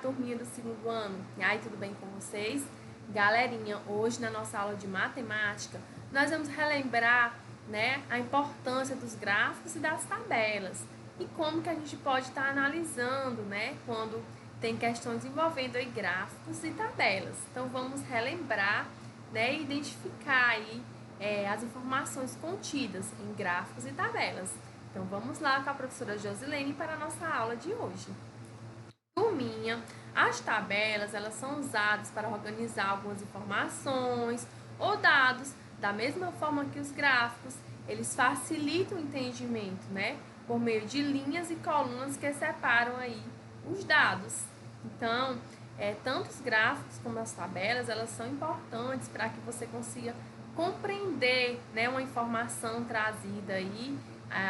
turminha do segundo ano. E aí, tudo bem com vocês? Galerinha, hoje na nossa aula de matemática, nós vamos relembrar, né, a importância dos gráficos e das tabelas e como que a gente pode estar analisando, né, quando tem questões envolvendo aí gráficos e tabelas. Então, vamos relembrar, né, e identificar aí as informações contidas em gráficos e tabelas. Então, vamos lá com a professora Josilene para a nossa aula de hoje. Turminha, as tabelas elas são usadas para organizar algumas informações ou dados, da mesma forma que os gráficos, eles facilitam o entendimento, né? Por meio de linhas e colunas que separam aí os dados. Então, tanto os gráficos como as tabelas, elas são importantes para que você consiga compreender, né, uma informação trazida aí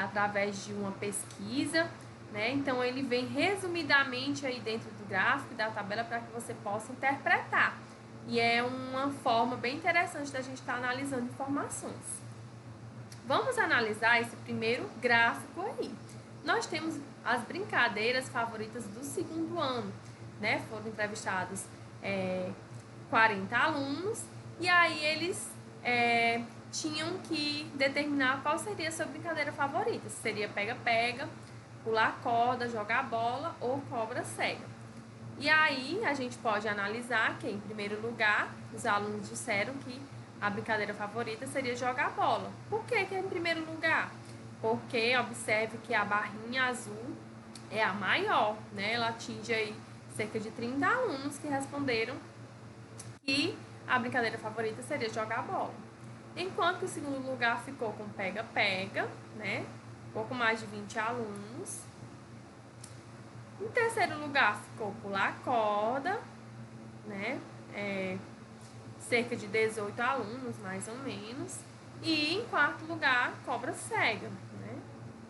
através de uma pesquisa, né? Então, ele vem resumidamente aí dentro do gráfico e da tabela para que você possa interpretar. E é uma forma bem interessante da gente estar analisando informações. Vamos analisar esse primeiro gráfico aí. Nós temos as brincadeiras favoritas do segundo ano, né? Foram entrevistados 40 alunos e aí eles tinham que determinar qual seria a sua brincadeira favorita. Se seria pega-pega, pular corda, jogar bola ou cobra cega. E aí a gente pode analisar que, em primeiro lugar, os alunos disseram que a brincadeira favorita seria jogar bola. Por que é em primeiro lugar? Porque observe que a barrinha azul é a maior, né? Ela atinge aí cerca de 30 alunos que responderam que a brincadeira favorita seria jogar bola. Enquanto que o segundo lugar ficou com pega-pega, né? Pouco mais de 20 alunos. Em terceiro lugar ficou pular corda, né? Cerca de 18 alunos, mais ou menos. E em quarto lugar, cobra cega, né?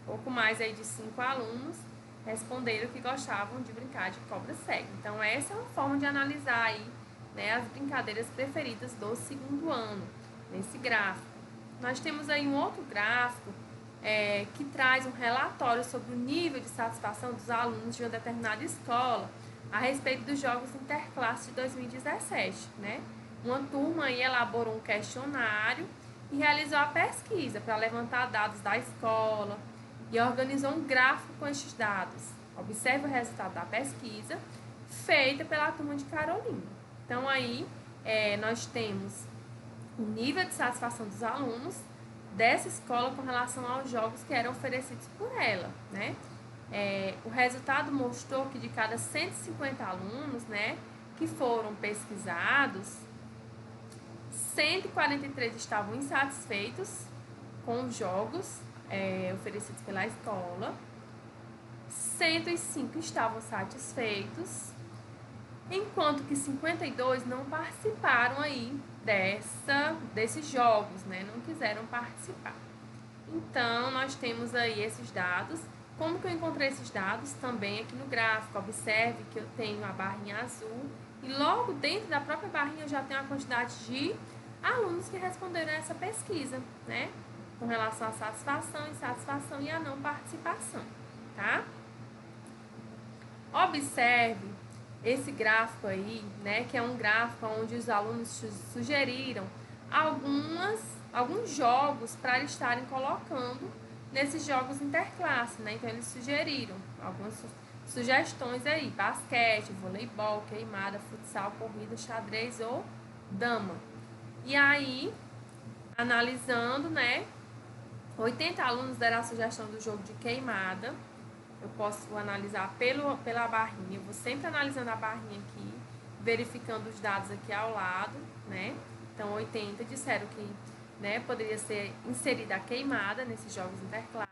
Pouco mais aí de 5 alunos responderam que gostavam de brincar de cobra cega. Então, essa é uma forma de analisar aí, né, as brincadeiras preferidas do segundo ano, nesse gráfico. Nós temos aí um outro gráfico que traz um relatório sobre o nível de satisfação dos alunos de uma determinada escola a respeito dos Jogos Interclasse de 2017, né? Uma turma aí elaborou um questionário e realizou a pesquisa para levantar dados da escola e organizou um gráfico com estes dados. Observe o resultado da pesquisa feita pela turma de Carolina. Então, aí nós temos o nível de satisfação dos alunos dessa escola com relação aos jogos que eram oferecidos por ela, né? O resultado mostrou que de cada 150 alunos, né, que foram pesquisados, 143 estavam insatisfeitos com os jogos oferecidos pela escola, 105 estavam satisfeitos, enquanto que 52 não participaram aí desses jogos, né? Não quiseram participar. Então, nós temos aí esses dados. Como que eu encontrei esses dados? Também aqui no gráfico. Observe que eu tenho a barrinha azul e logo dentro da própria barrinha eu já tenho a quantidade de alunos que responderam a essa pesquisa, né? Com relação à satisfação, insatisfação e a não participação, tá? Observe esse gráfico aí, né, que é um gráfico onde os alunos sugeriram alguns jogos para estarem colocando nesses jogos interclasse, né? Então, eles sugeriram algumas sugestões aí: basquete, voleibol, queimada, futsal, corrida, xadrez ou dama. E aí, analisando, né, 80 alunos deram a sugestão do jogo de queimada. Eu posso analisar pela barrinha, eu vou sempre analisando a barrinha aqui, verificando os dados aqui ao lado, né? Então, 80 disseram que, né, poderia ser inserida a queimada nesses jogos interclasse.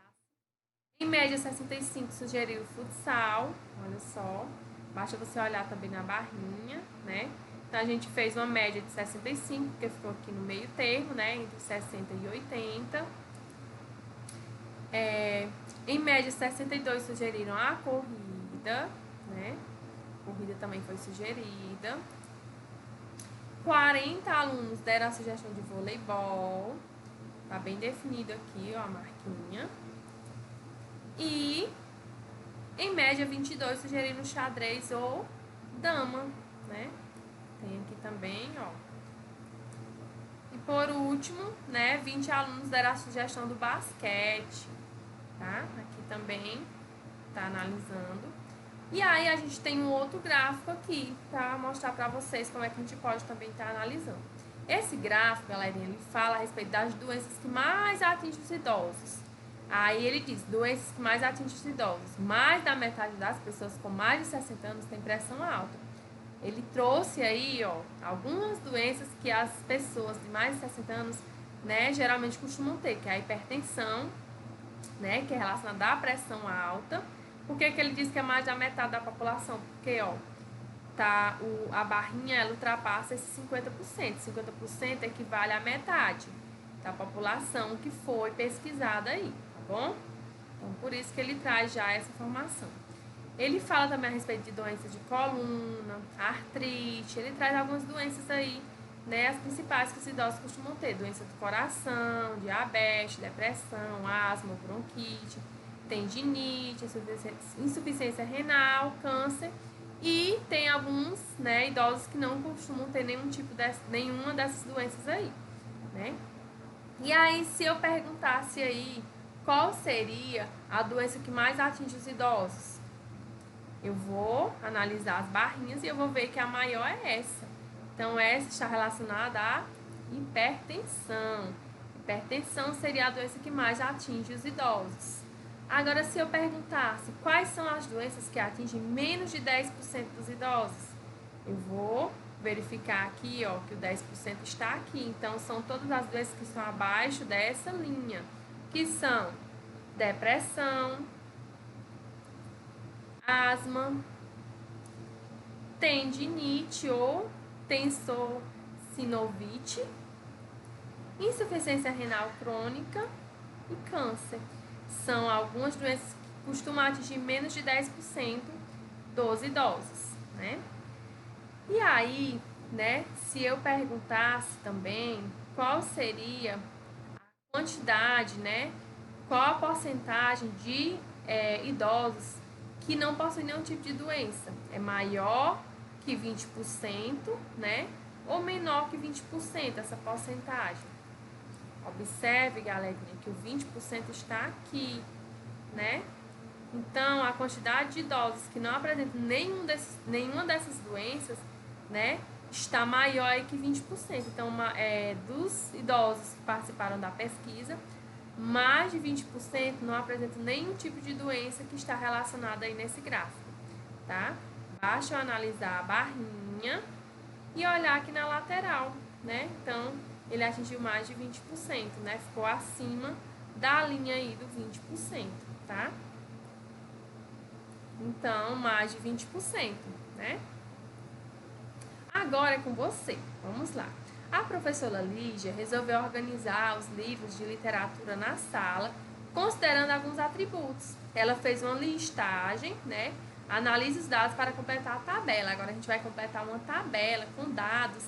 Em média, 65 sugeriu o futsal, olha só, basta você olhar também na barrinha, né? Então, a gente fez uma média de 65, porque ficou aqui no meio termo, né, entre 60 e 80. Em média, 62 sugeriram a corrida, né? A corrida também foi sugerida. 40 alunos deram a sugestão de voleibol. Tá bem definido aqui, ó, a marquinha. E, em média, 22 sugeriram xadrez ou dama, né? Tem aqui também, ó. E por último, né, 20 alunos deram a sugestão do basquete, tá? Aqui também tá analisando. E aí a gente tem um outro gráfico aqui para mostrar para vocês como é que a gente pode também estar analisando. Esse gráfico, galerinha, ele fala a respeito das doenças que mais atingem os idosos. Aí ele diz, doenças que mais atingem os idosos. Mais da metade das pessoas com mais de 60 anos tem pressão alta. Ele trouxe aí, ó, algumas doenças que as pessoas de mais de 60 anos, né, geralmente costumam ter, que é a hipertensão, né, que é relacionada à pressão alta. Por que ele diz que é mais da metade da população? Porque, ó, a barrinha, ela ultrapassa esses 50%. 50% equivale à metade da população que foi pesquisada aí, tá bom? Então, por isso que ele traz já essa informação. Ele fala também a respeito de doenças de coluna, artrite, ele traz algumas doenças aí, né, as principais que os idosos costumam ter, doença do coração, diabetes, depressão, asma, bronquite, tendinite, insuficiência renal, câncer, e tem alguns, né, idosos que não costumam ter nenhuma dessas doenças aí, né? E aí, se eu perguntasse aí qual seria a doença que mais atinge os idosos, eu vou analisar as barrinhas e eu vou ver que a maior é essa. Então, essa está relacionada à hipertensão. Hipertensão seria a doença que mais atinge os idosos. Agora, se eu perguntasse quais são as doenças que atingem menos de 10% dos idosos, eu vou verificar aqui, ó, que o 10% está aqui. Então, são todas as doenças que estão abaixo dessa linha, que são depressão, asma, tendinite ou tensossinovite, insuficiência renal crônica e câncer. São algumas doenças que costumam atingir menos de 10% dos idosos, né? E aí, né, se eu perguntasse também qual seria a quantidade, né, qual a porcentagem de idosos que não possuem nenhum tipo de doença, é maior que 20%, né, ou menor que 20% essa porcentagem. Observe, galerinha, que o 20% está aqui, né? Então, a quantidade de idosos que não apresentam nenhuma dessas doenças, né, está maior que 20%. Então, dos idosos que participaram da pesquisa, mais de 20% não apresentam nenhum tipo de doença que está relacionada aí nesse gráfico, tá? Basta eu analisar a barrinha e olhar aqui na lateral, né? Então, ele atingiu mais de 20%, né? Ficou acima da linha aí do 20%, tá? Então, mais de 20%, né? Agora é com você. Vamos lá. A professora Lígia resolveu organizar os livros de literatura na sala, considerando alguns atributos. Ela fez uma listagem, né? Analise os dados para completar a tabela. Agora a gente vai completar uma tabela com dados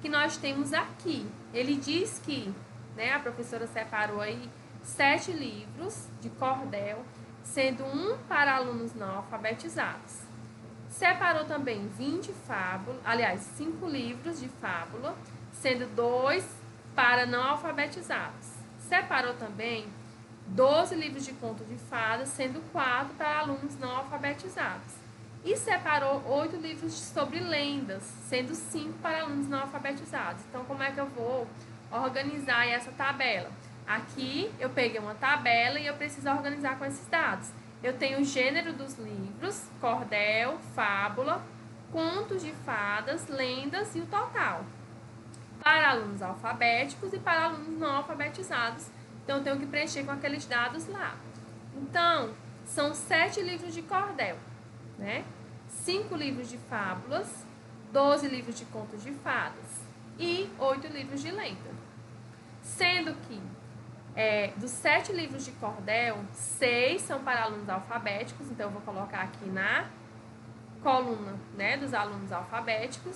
que nós temos aqui. Ele diz que, né, a professora separou aí 7 livros de cordel, sendo um para alunos não alfabetizados. Separou também 5 livros de fábula, sendo 2 para não alfabetizados. Separou também 12 livros de conto de fadas, sendo 4 para alunos não alfabetizados. E separou 8 livros sobre lendas, sendo 5 para alunos não alfabetizados. Então, como é que eu vou organizar essa tabela? Aqui eu peguei uma tabela e eu preciso organizar com esses dados. Eu tenho o gênero dos livros, cordel, fábula, contos de fadas, lendas e o total. Para alunos alfabéticos e para alunos não alfabetizados. Então, eu tenho que preencher com aqueles dados lá. Então, são 7 livros de cordel, né? 5 livros de fábulas, 12 livros de contos de fadas e 8 livros de lenda. Sendo que dos 7 livros de cordel, 6 são para alunos alfabéticos, então eu vou colocar aqui na coluna, né, dos alunos alfabéticos,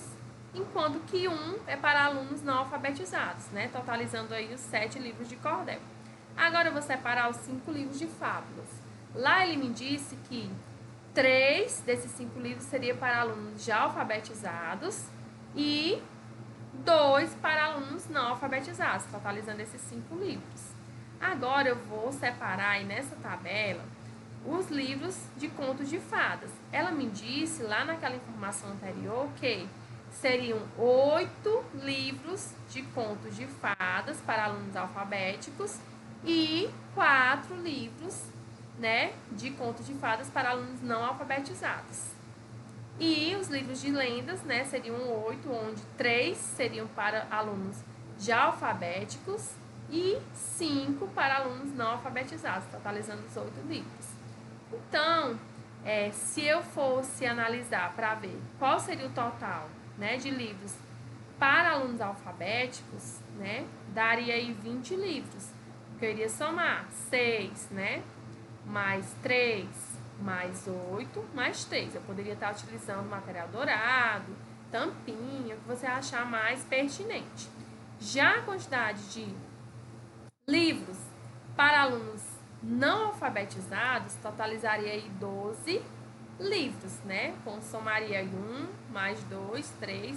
enquanto que 1 é para alunos não alfabetizados, né, totalizando aí os 7 livros de cordel. Agora eu vou separar os 5 livros de fábulas. Lá ele me disse que 3 desses 5 livros seria para alunos já alfabetizados e 2 para alunos não alfabetizados, totalizando esses 5 livros. Agora eu vou separar aí nessa tabela os livros de contos de fadas. Ela me disse lá naquela informação anterior que seriam 8 livros de contos de fadas para alunos alfabéticos e 4 livros, né, de contos de fadas para alunos não alfabetizados. E os livros de lendas, né, seriam 8, onde 3 seriam para alunos já alfabéticos e 5 para alunos não alfabetizados, totalizando os 8 livros. Então, se eu fosse analisar para ver qual seria o total, né, de livros para alunos alfabéticos, né, daria aí 20 livros. Eu iria somar 6, né, mais 3, mais 8, mais 3. Eu poderia estar utilizando material dourado, tampinha, o que você achar mais pertinente. Já a quantidade de livros para alunos não alfabetizados totalizaria aí 12 livros, né? Somaria aí 1, mais 2, 3,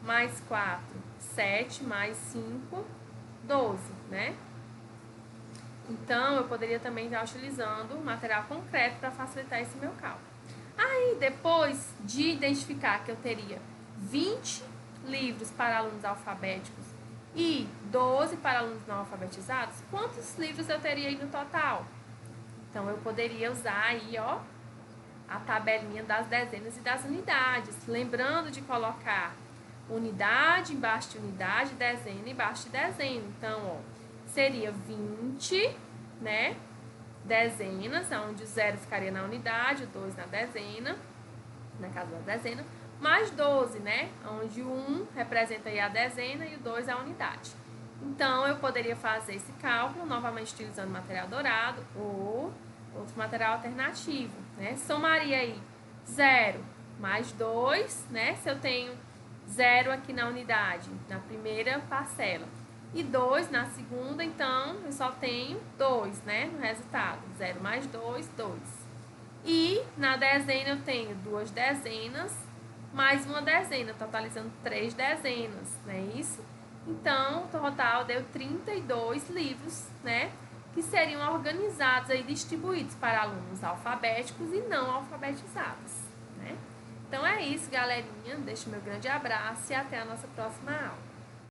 mais 4, 7, mais 5, 12, né? Então, eu poderia também estar utilizando material concreto para facilitar esse meu cálculo. Aí, depois de identificar que eu teria 20 livros para alunos alfabéticos e 12 para alunos não alfabetizados, quantos livros eu teria aí no total? Então, eu poderia usar aí, ó, a tabelinha das dezenas e das unidades. Lembrando de colocar unidade embaixo de unidade, dezena embaixo de dezena. Então, ó, seria 20, né, dezenas, onde o 0 ficaria na unidade, o 2 na dezena, na casa da dezena, mais 12, né, onde o 1 representa aí a dezena e o 2 a unidade. Então, eu poderia fazer esse cálculo, novamente utilizando material dourado ou outro material alternativo, né, somaria aí 0 mais 2, né, se eu tenho 0 aqui na unidade, na primeira parcela, e 2 na segunda, então eu só tenho 2, né, no resultado. 0 mais 2, 2. E na dezena eu tenho 2 dezenas mais uma dezena, totalizando 3 dezenas, não é isso? Então, o total deu 32 livros, né, que seriam organizados e distribuídos para alunos alfabéticos e não alfabetizados, né? Então é isso, galerinha. Deixo meu grande abraço e até a nossa próxima aula.